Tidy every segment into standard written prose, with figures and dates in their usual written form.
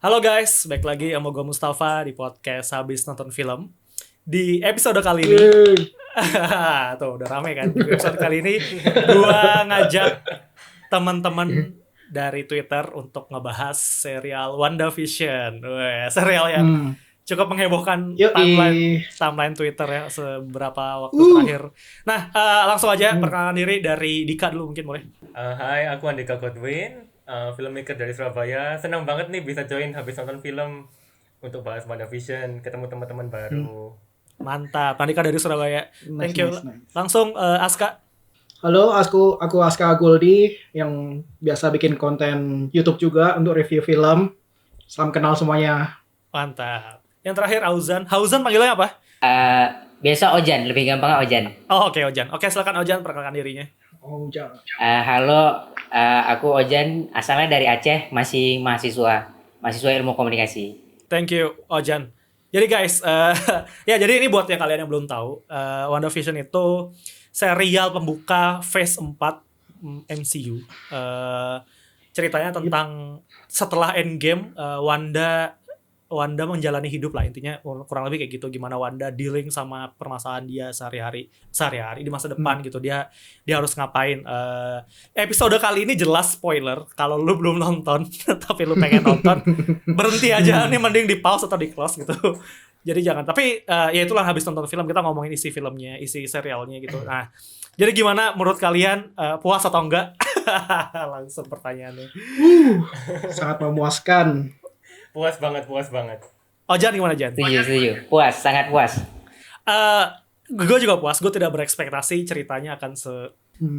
Halo guys, balik lagi sama gue Mustafa di podcast Habis Nonton Film. Di episode kali ini, tuh udah rame kan. Di episode kali ini, gue ngajak teman-teman dari Twitter untuk ngebahas serial WandaVision. Wah, serial yang cukup menghebohkan timeline Twitter ya seberapa waktu terakhir. Nah, langsung aja perkenalan diri dari Dika dulu mungkin boleh. Hai, aku Andika Godwin, filmmaker dari Surabaya. Senang banget nih bisa join Habis Nonton Film untuk bahas WandaVision, ketemu teman-teman baru. Mantap, Andika dari Surabaya. Thank you. Nice. Langsung Aska. Halo, aku Aska Guldi yang biasa bikin konten YouTube juga untuk review film. Salam kenal semuanya. Mantap. Yang terakhir Auzan. Hauzan panggilnya apa? Biasa Ojan, lebih gampang Ojan. Oh oke, Ojan. Oke, silakan Ojan perkenalkan dirinya. Oh, jangan. Halo, aku Ojan, asalnya dari Aceh, masih mahasiswa ilmu komunikasi. Thank you, Ojan. Jadi guys, ya jadi ini buat yang kalian yang belum tahu, WandaVision itu serial pembuka Phase 4 MCU. Ceritanya tentang setelah Endgame, Wanda menjalani hidup lah, intinya kurang lebih kayak gitu, gimana Wanda dealing sama permasalahan dia sehari-hari di masa depan gitu, dia harus ngapain. Episode kali ini jelas spoiler kalau lu belum nonton tapi lu pengen nonton, berhenti aja nih, mending di pause atau di close gitu. Jadi jangan, tapi ya itulah habis nonton film kita ngomongin isi filmnya, isi serialnya gitu. Nah, jadi gimana menurut kalian, puas atau enggak? Langsung pertanyaannya. Sangat memuaskan. Puas banget. Oh, Jan gimana Jan? Setuju. Puas, sangat puas. Gue juga puas. Gue tidak berekspektasi ceritanya akan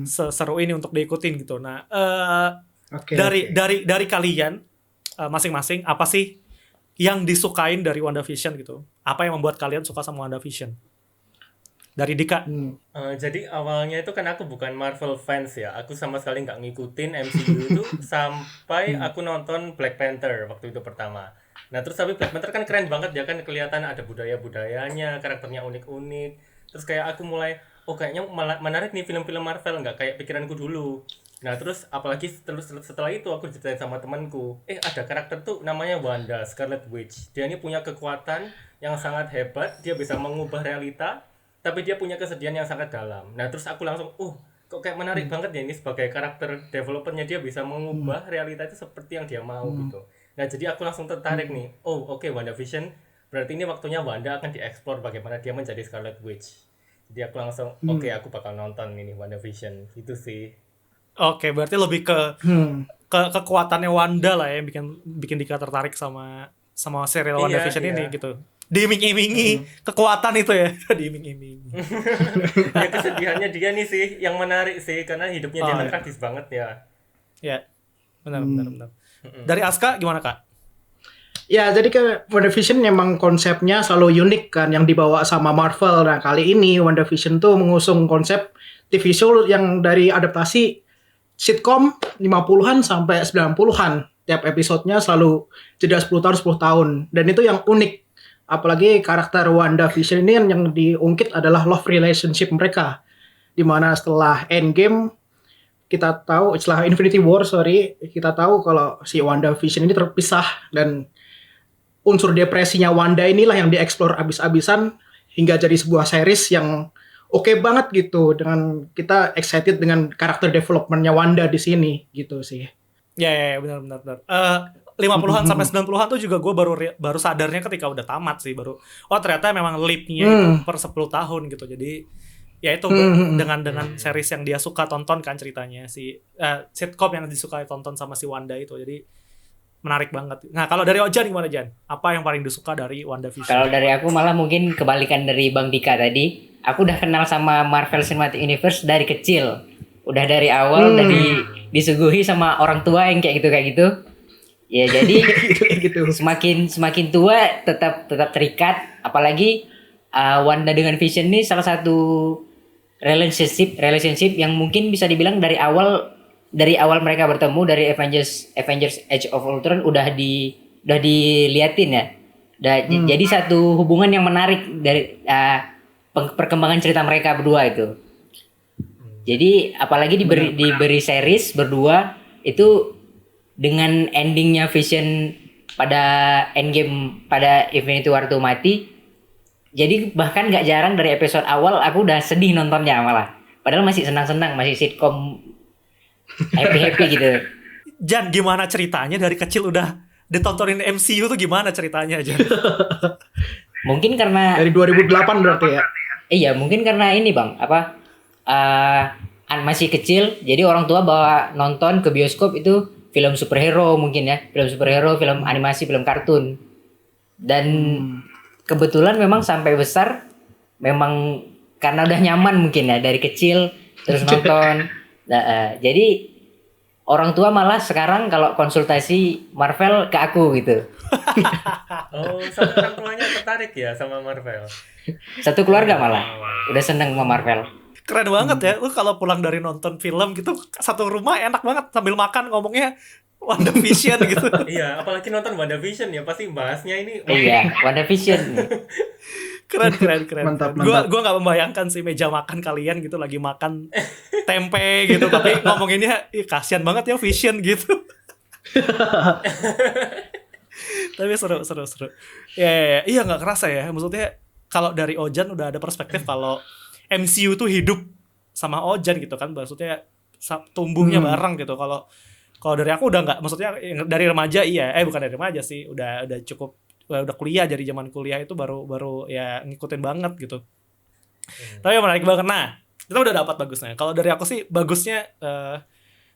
seseru ini untuk diikutin gitu. Nah, dari kalian masing-masing, apa sih yang disukain dari WandaVision gitu? Apa yang membuat kalian suka sama WandaVision? Dari Dika. Jadi awalnya itu kan aku bukan Marvel fans ya. Aku sama sekali nggak ngikutin MCU itu sampai aku nonton Black Panther waktu itu pertama. Nah terus tapi Black Panther kan keren banget ya, kan kelihatan ada budaya-budayanya, karakternya unik-unik. Terus kayak aku mulai, oh kayaknya menarik nih film-film Marvel, nggak kayak pikiranku dulu. Nah terus apalagi setelah itu aku diceritain sama temanku, ada karakter tuh namanya Wanda, Scarlet Witch. Dia ini punya kekuatan yang sangat hebat, dia bisa mengubah realita, tapi dia punya kesedihan yang sangat dalam. Nah terus aku langsung, kok kayak menarik banget ya ini sebagai karakter developernya, dia bisa mengubah realita itu seperti yang dia mau gitu. Nah jadi aku langsung tertarik nih, oke, WandaVision, berarti ini waktunya Wanda akan dieksplor bagaimana dia menjadi Scarlet Witch. Jadi aku langsung, oke, aku bakal nonton ini WandaVision, itu sih. Oke, berarti lebih ke kekuatannya Wanda lah ya, yang bikin Dika tertarik sama serial WandaVision ini gitu. Diiming-imingi kekuatan itu ya. Diiming-imingi. Ya kesedihannya dia nih sih yang menarik sih, karena hidupnya dia kan tragis banget ya. Ya, benar. Dari Aska gimana Kak? Ya, jadi ke WandaVision memang konsepnya selalu unik kan yang dibawa sama Marvel. Nah, kali ini WandaVision tuh mengusung konsep TV show yang dari adaptasi sitcom 50-an sampai 90-an. Tiap episodenya selalu jeda 10 tahun. Dan itu yang unik. Apalagi karakter WandaVision ini yang diungkit adalah love relationship mereka. Dimana setelah Endgame, kita tahu, setelah Infinity War, kita tahu kalau si WandaVision ini terpisah. Dan unsur depresinya Wanda inilah yang dieksplor abis-abisan hingga jadi sebuah series yang oke banget gitu, dengan kita excited dengan karakter developmentnya Wanda di sini gitu sih. Ya, benar. 50-an sampai 90-an tuh juga gue baru sadarnya ketika udah tamat sih, baru ternyata memang leap-nya itu per 10 tahun gitu. Jadi ya itu dengan series yang dia suka tonton kan, ceritanya sitcom yang disukai tonton sama si Wanda itu. Jadi menarik banget. Nah, kalau dari Ojan gimana Jan? Apa yang paling disuka dari WandaVision? Kalau dari aku malah mungkin kebalikan dari Bang Dika tadi. Aku udah kenal sama Marvel Cinematic Universe dari kecil. Udah dari awal udah disuguhi sama orang tua yang kayak gitu. Ya jadi gitu. semakin tua tetap terikat. Apalagi Wanda dengan Vision ini salah satu relationship yang mungkin bisa dibilang dari awal mereka bertemu, dari Avengers Age of Ultron udah diliatin ya. Jadi satu hubungan yang menarik dari perkembangan cerita mereka berdua itu. Jadi apalagi diberi series berdua itu, dengan endingnya Vision pada endgame, pada Infinity War tuh mati. Jadi bahkan nggak jarang dari episode awal aku udah sedih nontonnya malah. Padahal masih senang-senang, masih sitcom happy-happy gitu. Jan, gimana ceritanya dari kecil udah ditontonin MCU tuh gimana ceritanya, Jan? Mungkin karena Dari 2008 berarti ya. iya, mungkin karena ini Bang, masih kecil, jadi orang tua bawa nonton ke bioskop itu film superhero mungkin ya, film superhero, film animasi, film kartun. Dan kebetulan memang sampai besar memang karena udah nyaman mungkin ya dari kecil terus nonton. Jadi orang tua malah sekarang kalau konsultasi Marvel ke aku gitu. Oh, sampai orang tuanya tertarik ya sama Marvel. Satu keluarga malah udah seneng sama Marvel. Keren banget ya, lu kalau pulang dari nonton film gitu satu rumah enak banget sambil makan ngomongnya WandaVision gitu. Iya, apalagi nonton WandaVision ya pasti bahasnya ini. Iya, WandaVision. Keren. Mantap. Gua nggak membayangkan sih meja makan kalian gitu lagi makan tempe gitu tapi ngomonginnya kasihan banget ya Vision gitu. Tapi seru. Ya, iya nggak kerasa ya. Maksudnya kalau dari Ojan udah ada perspektif kalau MCU tuh hidup sama Ojan gitu kan. Maksudnya tumbuhnya bareng gitu. Kalau dari aku udah nggak, maksudnya dari remaja iya, bukan dari remaja sih, udah cukup udah kuliah, dari zaman kuliah itu baru ya ngikutin banget gitu. Tapi menarik banget. Nah, kita udah dapat bagusnya. Kalau dari aku sih bagusnya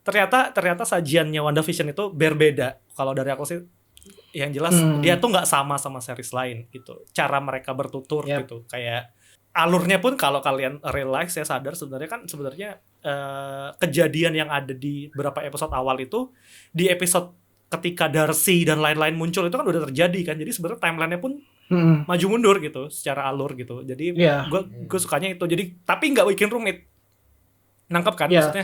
ternyata sajiannya WandaVision itu berbeda. Kalau dari aku sih yang jelas dia tuh nggak sama series lain gitu. Cara mereka bertutur gitu, kayak alurnya pun kalau kalian realize, saya sadar sebenarnya kejadian yang ada di beberapa episode awal itu di episode ketika Darcy dan lain-lain muncul itu kan udah terjadi kan. Jadi sebenarnya timelinenya pun maju mundur gitu secara alur gitu. Jadi gue sukanya itu. Jadi tapi nggak bikin rumit. Nangkep kan maksudnya?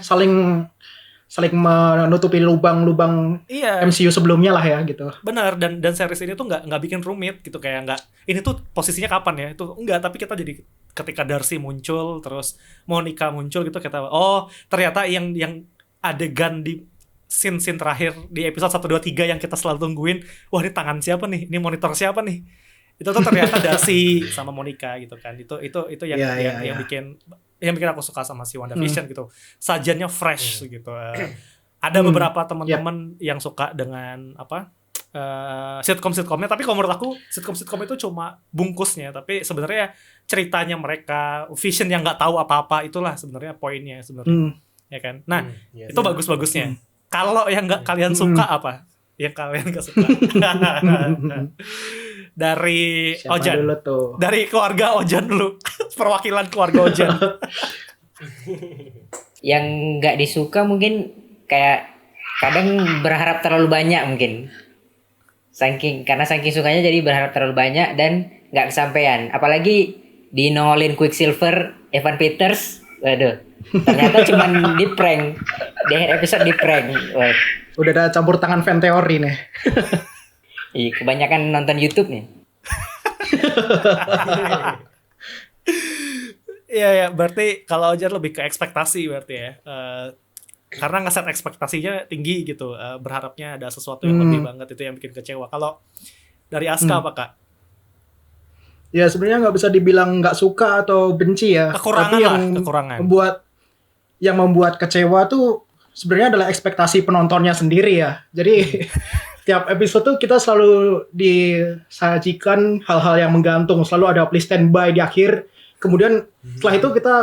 Saling menutupi lubang-lubang MCU sebelumnya lah ya gitu. Benar, dan series ini tuh nggak bikin rumit gitu, kayak nggak ini tuh posisinya kapan ya itu enggak, tapi kita jadi ketika Darcy muncul terus Monica muncul gitu kita ternyata yang adegan di scene terakhir di episode 1, 2, 3 yang kita selalu tungguin, wah ini tangan siapa nih, ini monitor siapa nih, itu tuh ternyata Darcy sama Monica gitu kan. Itu yang bikin aku suka sama si WandaVision gitu. Sajiannya fresh gitu. Ada beberapa teman-teman yang suka dengan sitcom-sitcomnya, tapi kalau menurut aku sitcom itu cuma bungkusnya, tapi sebenarnya ceritanya mereka, Vision yang nggak tahu apa-apa, itulah sebenarnya poinnya sebenarnya. Ya kan? Nah, itu bagus-bagusnya. Kalau yang nggak kalian suka apa? Yang kalian nggak suka? Dari siapa Ojan dulu tuh? Dari keluarga Ojan dulu. Perwakilan keluarga Ojan. Yang nggak disuka mungkin kayak kadang berharap terlalu banyak mungkin. Karena saking sukanya jadi berharap terlalu banyak dan nggak kesampaian. Apalagi di nongolin Quicksilver, Evan Peters, waduh. Ternyata cuman di prank. Di akhir episode di prank. Wah. Udah ada campur tangan fan teori nih. Iya, kebanyakan nonton YouTube nih. Iya, berarti kalau Ojan lebih ke ekspektasi berarti ya. Karena ngeset ekspektasinya tinggi gitu. Berharapnya ada sesuatu yang lebih banget, itu yang bikin kecewa. Kalau dari Aska apa Kak? Ya sebenarnya nggak bisa dibilang nggak suka atau benci ya. Kekurangan. Yang membuat kecewa tuh sebenarnya adalah ekspektasi penontonnya sendiri ya. Jadi tiap episode tuh kita selalu disajikan hal-hal yang menggantung, selalu ada please stand by di akhir. Kemudian setelah itu kita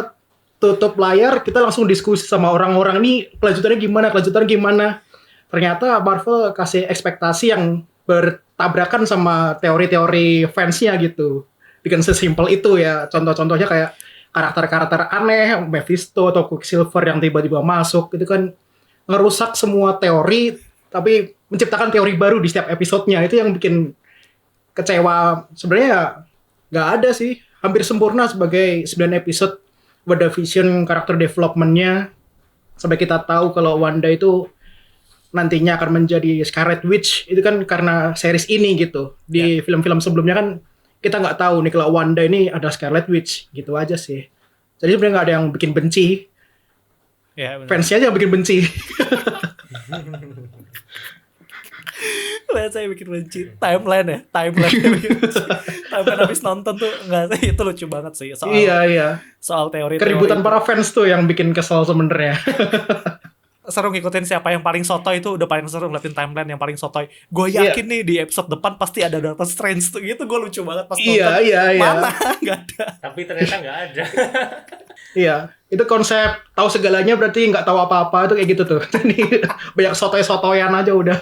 tutup layar, kita langsung diskusi sama orang-orang ini kelanjutannya gimana. Ternyata Marvel kasih ekspektasi yang bertabrakan sama teori-teori fansnya gitu. Bikin sesimpel itu ya. Contoh-contohnya kayak karakter-karakter aneh, Mephisto atau Quicksilver yang tiba-tiba masuk, itu kan ngerusak semua teori, tapi menciptakan teori baru di setiap episodenya. Itu yang bikin kecewa. Sebenarnya nggak ada sih, hampir sempurna sebagai 9 episode WandaVision, karakter development-nya sampai kita tahu kalau Wanda itu nantinya akan menjadi Scarlet Witch, itu kan karena series ini gitu. Di film-film sebelumnya kan kita nggak tahu nih kalau Wanda ini ada Scarlet Witch, gitu aja sih. Jadi sebenarnya nggak ada yang bikin benci. Ya, fansnya aja yang bikin benci. Saya bikin benci timeline ya, timeline bikin benci. Timeline habis nonton tuh nggak, itu lucu banget sih soal Iya. soal teori Keributan para fans tuh yang bikin kesel sebenarnya. seru ngikutin siapa yang paling sotoy, itu udah paling seru ngeliatin timeline yang paling sotoy. Gue Iya. yakin nih di episode depan pasti ada Doctor Strange tuh gitu, gue lucu banget pas Iya. mana nggak ada. Tapi ternyata nggak ada. Iya, itu konsep tahu segalanya berarti nggak tahu apa-apa itu kayak gitu tuh. Jadi banyak sotoy-sotoyan aja udah.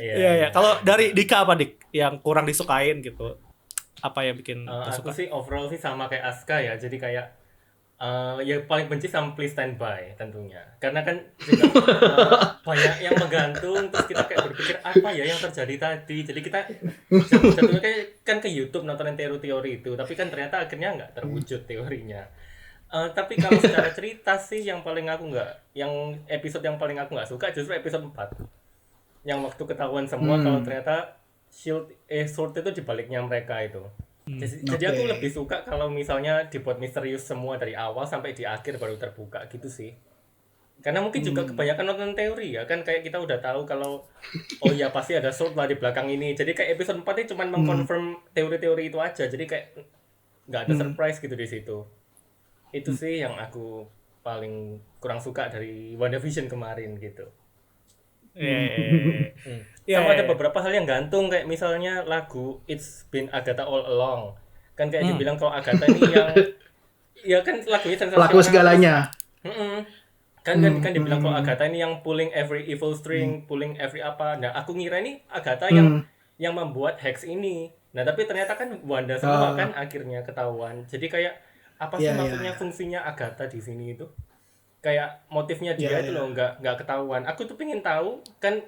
Iya. Kalau dari Dika apa Dik yang kurang disukain gitu? Apa yang bikin gak Aku suka? sih overall sih sama kayak Aska ya. Jadi kayak ya paling benci sama Please Stand By tentunya. Karena kan juga banyak yang menggantung, terus kita kayak berpikir apa ya yang terjadi tadi. Jadi kita jatuhnya kayak kan ke YouTube nontonin teori-teori itu, tapi kan ternyata akhirnya nggak terwujud teorinya. Tapi kalau secara cerita sih yang episode yang paling aku nggak suka justru episode 4. Yang waktu ketahuan semua kalau ternyata Sword itu di baliknya mereka itu. Jadi aku lebih suka kalau misalnya dibuat misterius semua dari awal sampai di akhir baru terbuka gitu sih. Karena mungkin juga kebanyakan nonton teori ya kan, kayak kita udah tahu kalau oh ya pasti ada Sword lah di belakang ini. Jadi kayak episode 4 ini cuma mengkonfirm teori-teori itu aja. Jadi kayak nggak ada surprise gitu di situ. Itu sih yang aku paling kurang suka dari WandaVision kemarin gitu. Sama ada beberapa hal yang gantung, kayak misalnya lagu It's Been Agatha All Along. Kan kayak dibilang kalau Agatha ini yang ya kan lagunya sensasional. Laku segalanya. Kan dibilang kalau Agatha ini yang pulling every evil string, pulling every apa. Nah, aku ngira ini Agatha yang membuat hex ini. Nah, tapi ternyata kan Wanda semua kan akhirnya ketahuan. Jadi kayak apa sih maksudnya fungsinya Agatha di sini itu? Kayak motifnya dia itu loh nggak ketahuan. Aku tuh pengen tahu kan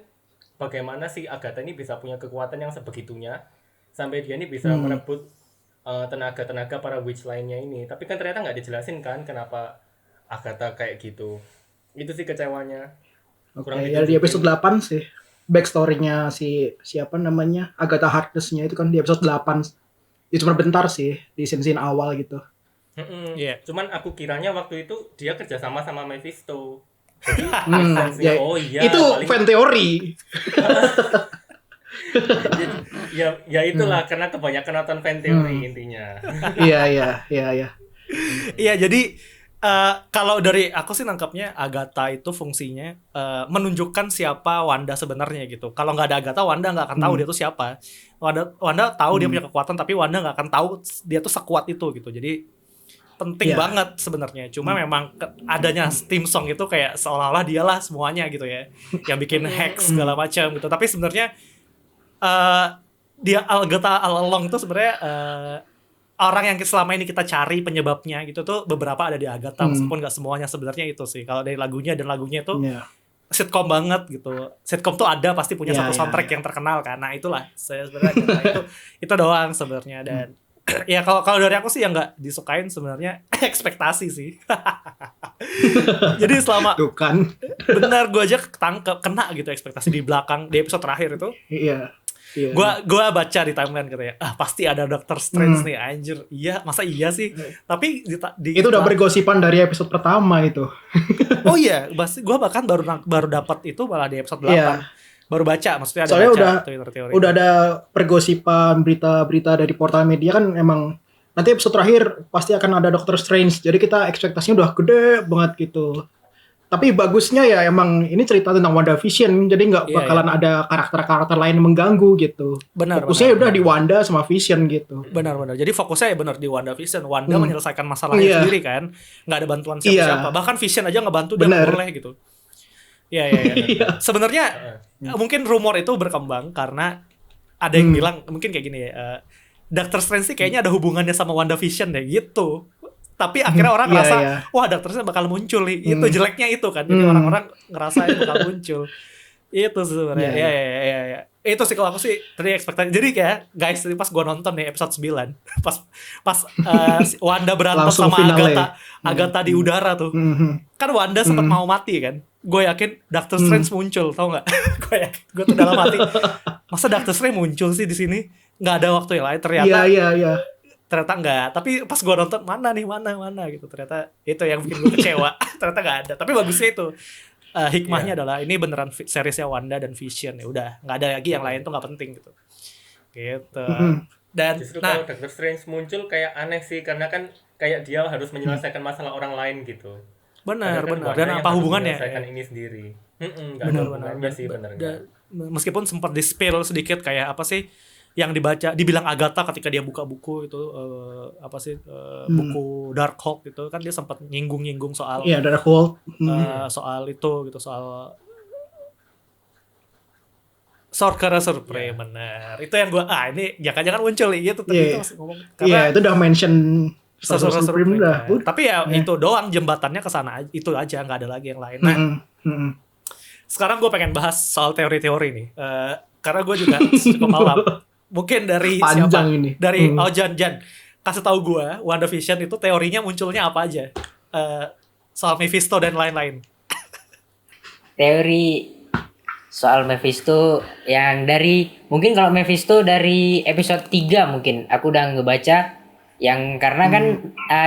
bagaimana sih Agatha ini bisa punya kekuatan yang sebegitunya sampai dia ini bisa merebut tenaga-tenaga para witch lainnya ini. Tapi kan ternyata nggak dijelasin kan kenapa Agatha kayak gitu. Itu sih kecewanya. Ya di episode 8 sih backstory-nya siapa namanya Agatha Harkness-nya itu kan di episode 8. Itu cuma bentar sih di scene-scene awal gitu. Cuman aku kiranya waktu itu dia kerja sama Mephisto. Jadi oh iya itu fan teori. ya itulah karena kebanyakan nonton fan teori intinya. Iya. Iya, jadi kalau dari aku sih nangkapnya Agatha itu fungsinya menunjukkan siapa Wanda sebenarnya gitu. Kalau nggak ada Agatha, Wanda nggak akan tahu dia tuh siapa. Wanda tahu dia punya kekuatan, tapi Wanda nggak akan tahu dia tuh sekuat itu gitu. Jadi penting banget sebenarnya. Cuma memang adanya theme song itu kayak seolah-olah dialah semuanya gitu ya, yang bikin hex segala macam gitu. Tapi sebenarnya dia Agatha all along itu sebenarnya orang yang selama ini kita cari penyebabnya gitu tuh beberapa ada di Agatha, meskipun nggak semuanya sebenarnya itu sih. Kalau dari lagunya itu sitcom banget gitu. Sitcom tuh ada pasti punya satu soundtrack yang terkenal kan. Nah itulah saya sebenarnya itu doang sebenarnya. Dan ya kalau dari aku sih yang nggak disukain sebenarnya ekspektasi sih. Jadi selama Tuh kan. benar gue aja kena gitu ekspektasi di belakang di episode terakhir itu. Iya. Gue baca di timeline katanya pasti ada Doctor Strange nih, anjir. Iya, masa iya sih? Tapi itu udah bergosipan dari episode pertama itu. Oh iya, gue bahkan baru dapat itu malah di episode 8. Baru baca, maksudnya ada soalnya baca teori. Udah ada pergosipan berita-berita dari portal media kan, emang nanti episode terakhir pasti akan ada Doctor Strange. Jadi kita ekspektasinya udah gede banget gitu. Tapi bagusnya ya emang ini cerita tentang WandaVision, jadi nggak bakalan ada karakter-karakter lain yang mengganggu gitu. Fokusnya udah di Wanda sama Vision gitu. Benar. Jadi fokusnya ya benar di WandaVision. Wanda menyelesaikan masalahnya sendiri kan, nggak ada bantuan siapa-siapa. Bahkan Vision aja ngebantu dia boleh gitu. Iya. Sebenarnya mungkin rumor itu berkembang karena ada yang bilang mungkin kayak gini ya. Doctor Strange sih kayaknya ada hubungannya sama WandaVision deh gitu. Tapi akhirnya orang ngerasa wah Doctor Strange bakal muncul nih. Itu jeleknya itu kan. Jadi orang-orang ngerasa bakal muncul. Itu sebenarnya. Iya. Itu sih kalau aku sih tadi ekspektasi. Jadi kayak guys, pas gua nonton nih episode 9 pas Wanda berantem langsung sama Agatha di udara tuh. Kan Wanda sempat mau mati kan. Gue yakin Doctor Strange muncul, tau nggak? Gue tuh dalam hati, masa Doctor Strange muncul sih di sini? Nggak ada waktu yang lain. Ternyata ternyata nggak. Tapi pas gue nonton mana gitu. Ternyata itu yang bikin gue kecewa. Ternyata nggak ada. Tapi bagusnya itu hikmahnya adalah ini beneran seriesnya Wanda dan Vision, ya udah nggak ada lagi yang lain tuh nggak penting gitu. Dan Justru kalau Doctor Strange muncul kayak aneh sih, karena kan kayak dia harus menyelesaikan masalah orang lain gitu. benar Padahal kan benar Wanda dan yang apa harus hubungannya menyelesaikan ini sendiri. Nggak ada benar hubungannya sih, bener nggak? meskipun sempat di-spill sedikit kayak apa sih yang dibilang Agatha ketika dia buka buku itu buku Darkhold gitu kan, dia sempat nyinggung soal Iya, Darkhold. soal itu gitu, soal Sorcerer Supreme. Benar. Itu yang ini jangan-jangan muncul gitu tadi Iya. itu masih ngomong Iya, itu udah mention Sorcerer Supreme udah. kan. Tapi ya itu doang jembatannya ke sana, itu aja, nggak ada lagi yang lain. Nah, sekarang gue pengen bahas soal teori-teori nih. Karena gue juga cukup malam. Mungkin dari Panjang siapa? ini. Dari Jan. Kasih tahu gue, WandaVision itu teorinya munculnya apa aja? Soal Mephisto dan lain-lain. Teori soal Mephisto yang mungkin kalau Mephisto dari episode 3 mungkin aku udah ngebaca yang karena kan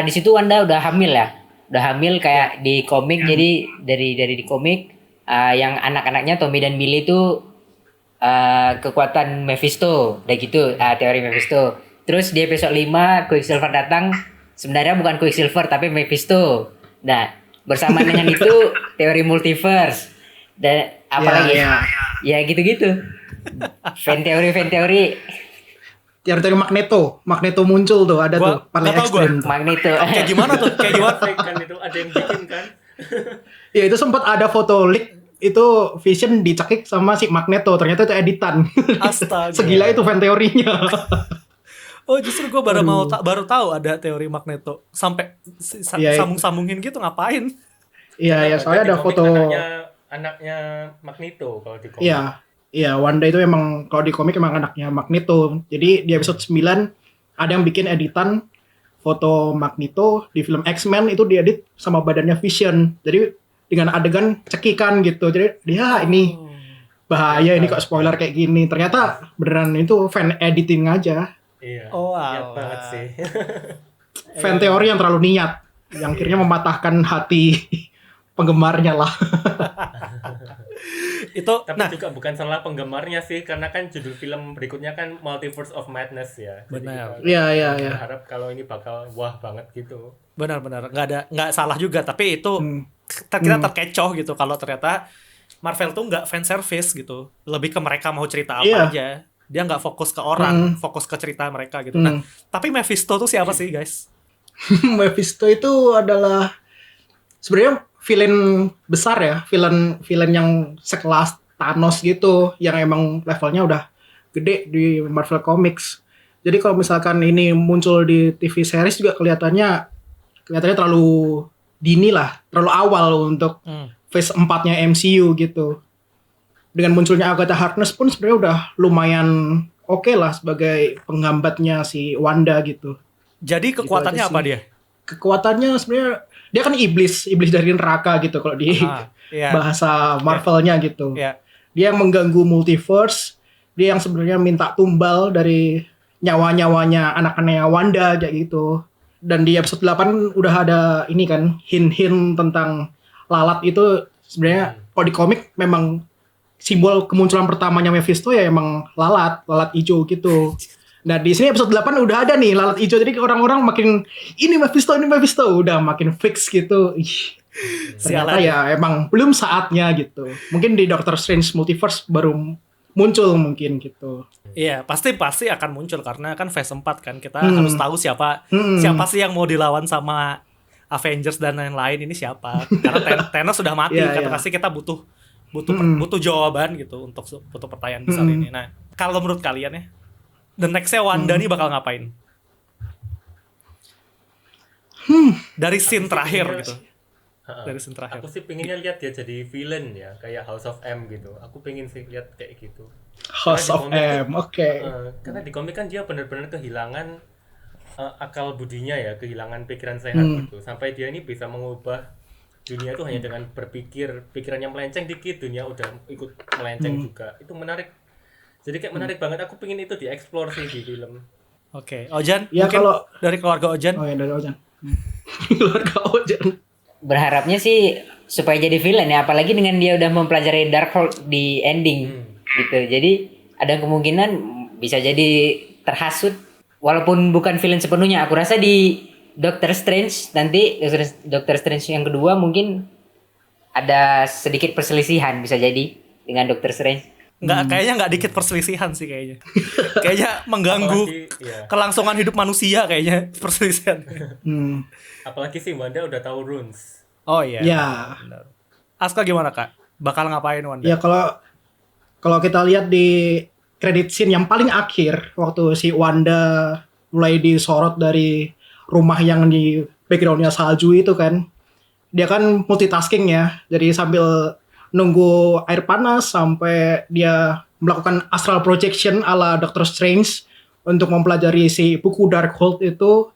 di situ Wanda udah hamil ya. Udah hamil kayak di komik, jadi dari di komik yang anak-anaknya Tommy dan Billy itu kekuatan Mephisto, udah gitu teori Mephisto. Terus di episode 5 Quicksilver datang, sebenarnya bukan Quicksilver tapi Mephisto. Nah, bersama dengan itu teori multiverse dan apalagi ya gitu-gitu. Fan teori Teori Magneto muncul tuh, ada tuh paling nggak tahu gua. ekstrim. Magneto. Kayak gimana tuh? Kayak gimana? Fake kan itu, ada yang bikin kan? Ya itu sempat ada foto leak itu Vision dicekik sama si Magneto, ternyata itu editan. Astaga. Segila itu fan teorinya. Oh, justru gue baru tahu ada teori Magneto. Sampai Iya, sambung-sambungin gitu ngapain? Iya, soalnya Di ada komik foto. anaknya Magneto kalau di komik. Iya, Wanda itu emang kalau di komik emang anaknya Magneto. Jadi di episode 9 ada yang bikin editan foto Magneto di film X-Men itu diedit sama badannya Vision. Jadi dengan adegan cekikan gitu. Jadi dia ini bahaya ini kok spoiler kayak gini. Ternyata beneran itu fan editing aja. Iya. Oh, niat alah. banget sih. Fan teori yang terlalu niat. Yang akhirnya mematahkan hati penggemarnya lah. Itu Tapi juga bukan salah penggemarnya sih, karena kan judul film berikutnya kan Multiverse of Madness ya. Jadi Benar. kita Iya. berharap kalau ini bakal wah banget gitu. benar-benar nggak salah juga, tapi itu kita terkecoh gitu kalau ternyata Marvel tuh nggak fan service gitu, lebih ke mereka mau cerita apa aja, dia nggak fokus ke orang, fokus ke cerita mereka gitu. Nah, tapi Mephisto tuh siapa sih guys? Mephisto itu adalah sebenarnya villain besar ya, villain yang sekelas Thanos gitu, yang emang levelnya udah gede di Marvel Comics. Jadi kalau misalkan ini muncul di TV series juga kelihatannya terlalu dini lah, terlalu awal untuk phase 4-nya MCU gitu. Dengan munculnya Agatha Harkness pun sebenarnya udah lumayan oke lah sebagai penghambatnya si Wanda gitu. Jadi kekuatannya Gitu aja apa sih. dia? Kekuatannya sebenarnya dia kan iblis dari neraka gitu kalau di Iya. bahasa Marvelnya gitu. Iya. Dia yang mengganggu multiverse, dia yang sebenarnya minta tumbal dari nyawa-nyawanya anak-anaknya Wanda kayak gitu. Dan di episode 8 udah ada ini kan hint-hint tentang lalat itu sebenarnya kalau di komik memang simbol kemunculan pertamanya Mephisto ya emang lalat hijau gitu. Nah di sini episode 8 udah ada nih lalat hijau, jadi orang-orang makin ini Mephisto udah makin fix gitu. Ternyata ya emang belum saatnya gitu. Mungkin di Doctor Strange Multiverse baru muncul mungkin gitu. Iya, pasti akan muncul karena kan phase 4 kan. Kita harus tahu siapa sih yang mau dilawan sama Avengers dan lain-lain ini siapa. Karena Thanos sudah mati, pasti kita butuh jawaban gitu untuk pertanyaan besar ini. Nah, kalau menurut kalian ya, the next-nya Wanda nih bakal ngapain? Dari scene terakhir gitu. Dari scene terakhir. Aku sih pengennya lihat dia jadi villain ya, kayak House of M gitu. Aku pengen sih lihat kayak gitu. House of M, oke. Karena di komik kan dia benar-benar kehilangan akal budinya ya, kehilangan pikiran sehat gitu. Sampai dia ini bisa mengubah dunia itu hanya dengan berpikir, pikirannya melenceng dikit, dunia udah ikut melenceng juga. Itu menarik. Jadi kayak menarik banget. Aku pengen itu dieksplor sih di film. Oke, Ojan, Ya, mungkin kalau- dari keluarga Ojan. Oh ya dari Ojan. Keluarga Ojan. Berharapnya sih supaya jadi villain ya, apalagi dengan dia udah mempelajari Darkhold di ending gitu. Jadi ada kemungkinan bisa jadi terhasut walaupun bukan villain sepenuhnya. Aku rasa di Doctor Strange nanti, Doctor Strange yang kedua mungkin ada sedikit perselisihan bisa jadi dengan Doctor Strange. Kayaknya nggak dikit perselisihan sih kayaknya. Kayaknya mengganggu kelangsungan hidup manusia kayaknya perselisihan. Apalagi sih Wanda udah tahu runes. Oh iya. Ya. Benar. Aska gimana Kak? Bakal ngapain Wanda? Ya kalau kita lihat di credit scene yang paling akhir waktu si Wanda mulai disorot dari rumah yang di backgroundnya salju itu kan, dia kan multitasking ya, jadi sambil nunggu air panas sampai dia melakukan astral projection ala Doctor Strange untuk mempelajari si buku Darkhold itu.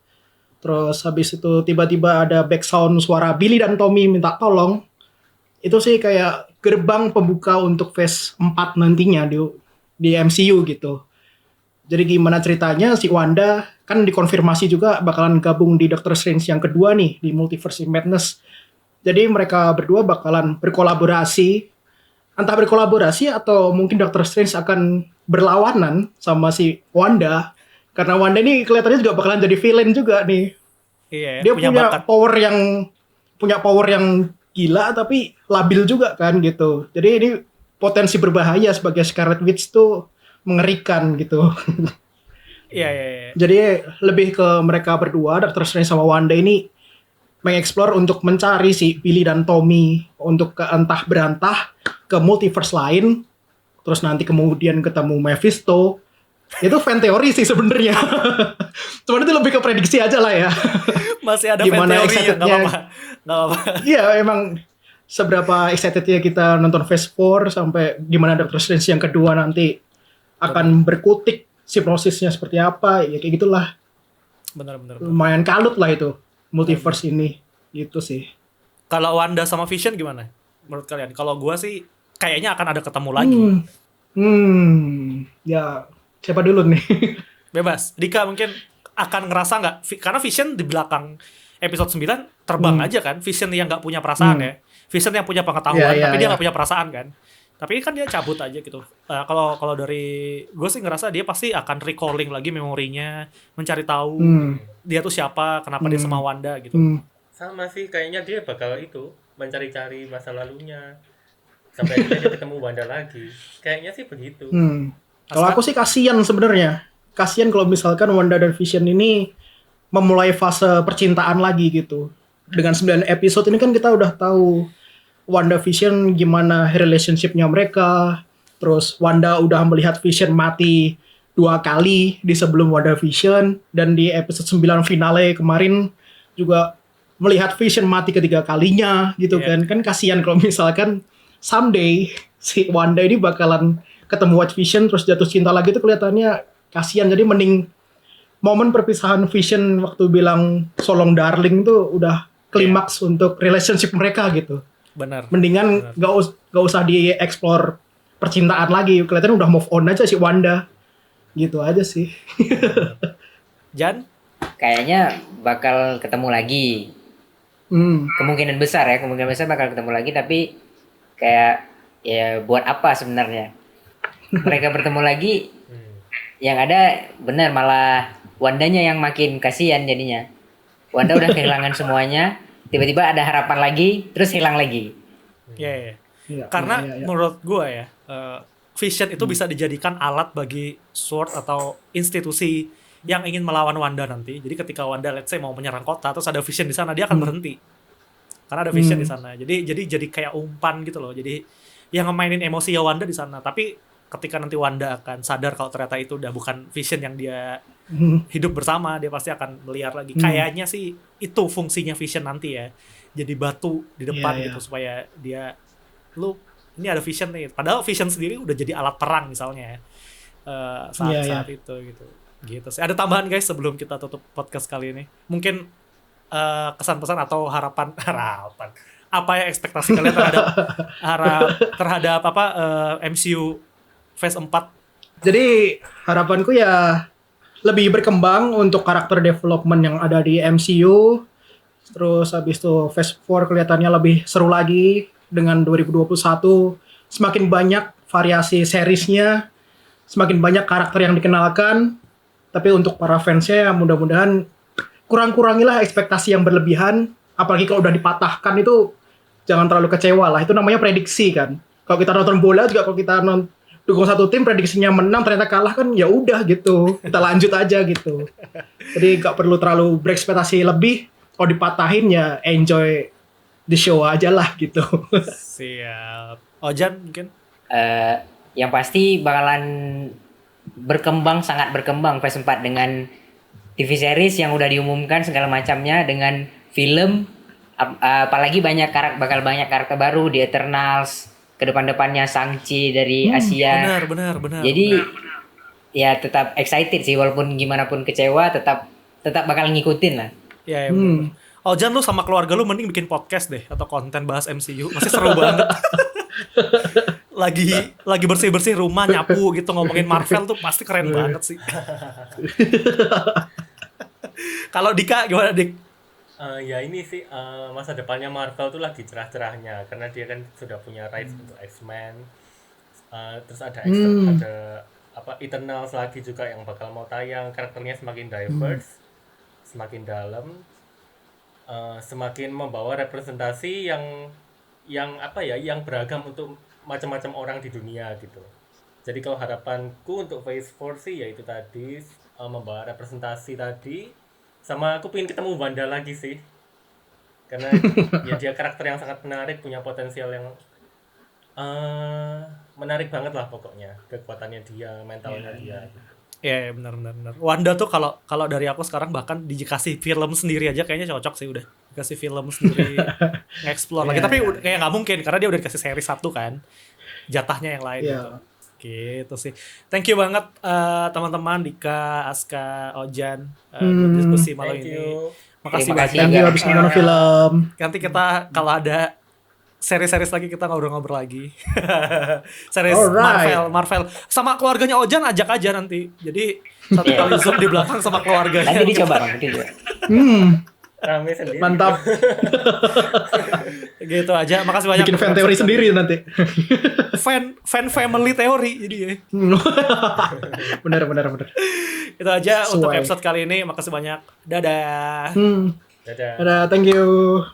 Terus habis itu tiba-tiba ada background suara Billy dan Tommy minta tolong. Itu sih kayak gerbang pembuka untuk phase 4 nantinya di MCU gitu. Jadi gimana ceritanya si Wanda kan dikonfirmasi juga bakalan gabung di Doctor Strange yang kedua nih di Multiverse Madness. Jadi mereka berdua bakalan berkolaborasi, entah berkolaborasi atau mungkin Doctor Strange akan berlawanan sama si Wanda. Karena Wanda ini kelihatannya juga bakalan jadi villain juga nih. Iya, Dia punya power yang gila tapi labil juga kan gitu. Jadi ini potensi berbahaya sebagai Scarlet Witch tuh mengerikan gitu. Iya. Jadi lebih ke mereka berdua, Doctor Strange sama Wanda ini mengeksplor untuk mencari si Billy dan Tommy untuk ke entah berantah ke multiverse lain. Terus nanti kemudian ketemu Mephisto. Itu fan teori sih sebenarnya. Cuman itu lebih ke prediksi aja lah ya. Masih ada Gimana fan teori ya, nggak apa-apa. Iya, emang seberapa excitednya kita nonton Phase 4 sampai gimana Doctor Strange yang kedua nanti akan berkutik sinopsisnya seperti apa, ya kayak gitulah. Benar. Lumayan kalut lah itu multiverse ini, gitu sih. Kalau Wanda sama Vision gimana menurut kalian? Kalau gua sih kayaknya akan ada ketemu lagi. Ya siapa dulu nih? Bebas. Dika mungkin akan ngerasa nggak? Karena Vision di belakang episode 9 terbang aja kan. Vision yang nggak punya perasaan ya. Vision yang punya pengetahuan, tapi dia nggak punya perasaan kan. Tapi kan dia cabut aja gitu. Kalau dari gue sih ngerasa dia pasti akan recalling lagi memorinya, mencari tahu dia tuh siapa, kenapa dia sama Wanda gitu. Sama sih, kayaknya dia bakal itu mencari-cari masa lalunya sampai dia ketemu Wanda lagi. Kayaknya sih begitu. Kalau aku sih kasihan sebenarnya. Kasihan kalau misalkan Wanda dan Vision ini memulai fase percintaan lagi gitu. Dengan 9 episode ini kan kita udah tahu WandaVision gimana relationship-nya mereka. Terus Wanda udah melihat Vision mati 2 kali di sebelum WandaVision. Dan di episode 9 finale kemarin juga melihat Vision mati ketiga kalinya gitu kan. Kan kasihan kalau misalkan someday si Wanda ini bakalan ketemu White Vision terus jatuh cinta lagi, itu kelihatannya kasihan. Jadi mending momen perpisahan Vision waktu bilang Solong Darling tuh udah klimaks untuk relationship mereka gitu. Benar. Mendingan gak usah dieksplor percintaan lagi. Kelihatan udah move on aja si Wanda. Gitu aja sih. Jan? Kayaknya bakal ketemu lagi. Kemungkinan besar bakal ketemu lagi, tapi kayak ya buat apa sebenarnya? Mereka bertemu lagi, yang ada benar malah Wandanya yang makin kasihan jadinya. Wanda udah kehilangan semuanya, tiba-tiba ada harapan lagi, terus hilang lagi. Iya. Karena menurut gue ya, Vision itu bisa dijadikan alat bagi Sword atau institusi yang ingin melawan Wanda nanti. Jadi ketika Wanda let's say mau menyerang kota, terus ada Vision di sana, dia akan berhenti. Karena ada Vision di sana. Jadi kayak umpan gitu loh. Jadi yang ngemainin emosi ya Wanda di sana. Tapi ketika nanti Wanda akan sadar kalau ternyata itu udah bukan Vision yang dia hidup bersama, dia pasti akan melihat lagi. Kayaknya sih itu fungsinya Vision nanti ya. Jadi batu di depan gitu supaya dia, lu ini ada Vision nih. Padahal Vision sendiri udah jadi alat perang misalnya ya. Saat itu gitu. Gitu sih. Ada tambahan guys sebelum kita tutup podcast kali ini. Mungkin kesan-pesan atau harapan. Apa ya ekspektasi kalian terhadap MCU Phase 4? Jadi harapanku ya lebih berkembang untuk karakter development yang ada di MCU. Terus habis itu Phase 4 kelihatannya lebih seru lagi dengan 2021. Semakin banyak variasi seriesnya, semakin banyak karakter yang dikenalkan. Tapi untuk para fansnya mudah-mudahan kurang-kurangilah ekspektasi yang berlebihan. Apalagi kalau udah dipatahkan itu jangan terlalu kecewa lah. Itu namanya prediksi kan. Kalau kita nonton bola juga, kalau kita dukung satu tim prediksinya menang ternyata kalah kan ya udah gitu. Kita lanjut aja gitu. Jadi nggak perlu terlalu berekspektasi lebih. Kalau dipatahin ya enjoy the show aja lah gitu. Siap. Ojan mungkin? Yang pasti bakalan sangat berkembang Phase 4 dengan TV series yang udah diumumkan segala macamnya, dengan film, apalagi bakal banyak karakter baru di Eternals, ke depan-depannya Shang-Chi dari Asia. Benar. Jadi ya tetap excited sih, walaupun gimana pun kecewa, tetap bakal ngikutin lah. Ya benar. Ojan, lu sama keluarga lu mending bikin podcast deh atau konten bahas MCU. Masih seru banget. lagi bersih-bersih rumah, nyapu gitu, ngomongin Marvel tuh pasti keren banget sih. Kalau Dika gimana, Dik? Ya ini sih masa depannya Marvel tuh lagi cerah-cerahnya karena dia kan sudah punya rights untuk X-Men. Terus ada Eternals lagi juga yang bakal mau tayang. Karakternya semakin diverse, semakin dalam, semakin membawa representasi yang beragam untuk macam-macam orang di dunia gitu. Jadi kalau harapanku untuk Phase 4 sih yaitu tadi membawa representasi tadi, sama aku pengen ketemu Wanda lagi sih. Karena ya dia karakter yang sangat menarik, punya potensial yang menarik banget lah pokoknya, kekuatannya dia, mentalnya dia. Ya benar. Wanda tuh kalau dari aku sekarang bahkan dikasih film sendiri aja kayaknya cocok sih udah. Dikasih film sendiri nge-explore lagi, tapi kayak nggak mungkin karena dia udah dikasih seri satu kan. Jatahnya yang lain gitu sih. Thank you banget teman-teman Dika, Aska, Ojan buat diskusi malam ini. Makasih banget. Thank you habis nonton film. Nanti kita kalau ada seri-seri lagi kita ngobrol-ngobrol lagi. Series Marvel sama keluarganya Ojan ajak aja nanti. Jadi satu kali zoom di belakang sama keluarganya. Nanti dicoba Bang, gitu. Rame sendiri. Mantap. Gitu aja. Makasih banyak. Bikin fan teori sendiri nanti. fan family teori jadi ya. Benar. Itu aja untuk episode kali ini. Makasih banyak. Dadah. Dadah. Dadah, thank you.